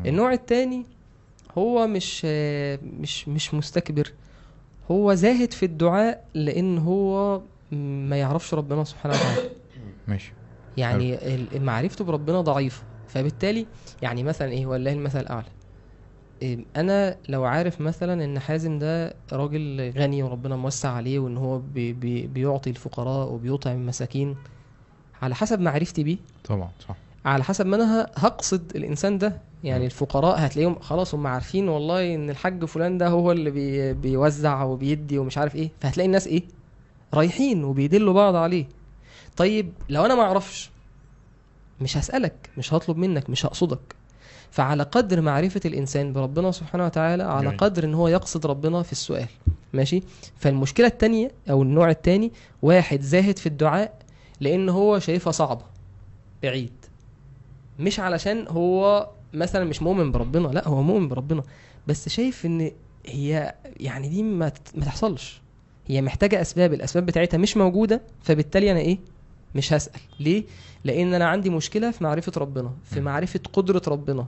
النوع التاني هو مش مستكبر، هو زاهد في الدعاء لان هو ما يعرفش ربنا سبحانه وتعالى. ماشي. يعني معرفته بربنا ضعيفة، فبالتالي يعني مثلا ايه، والله المثل الاعلى، انا لو عارف مثلا ان حازم ده راجل غني وربنا موسع عليه وان هو بيعطي الفقراء وبيطعم المساكين، على حسب معرفتي بيه، طبعا صح. على حسب ما انا هقصد الانسان ده. يعني الفقراء هتلاقيهم خلاص هم عارفين والله ان الحاج فلان ده هو اللي بيوزع وبيدي ومش عارف ايه، فهتلاقي الناس ايه، رايحين وبيدلوا بعض عليه. طيب لو انا ما اعرفش، مش هسألك، مش هطلب منك، مش هقصدك. فعلى قدر معرفة الإنسان بربنا سبحانه وتعالى، على جميل. قدر إن هو يقصد ربنا في السؤال. ماشي. فالمشكلة التانية أو النوع التاني، واحد زاهد في الدعاء لأن هو شايفها صعبة، بعيد، مش علشان هو مثلا مش مؤمن بربنا، لا هو مؤمن بربنا، بس شايف إن هي يعني دي ما تحصلش، هي محتاجة أسباب، الأسباب بتاعتها مش موجودة، فبالتالي أنا إيه، مش هسأل. ليه؟ لأن أنا عندي مشكلة في معرفة ربنا، في معرفة قدرة ربنا،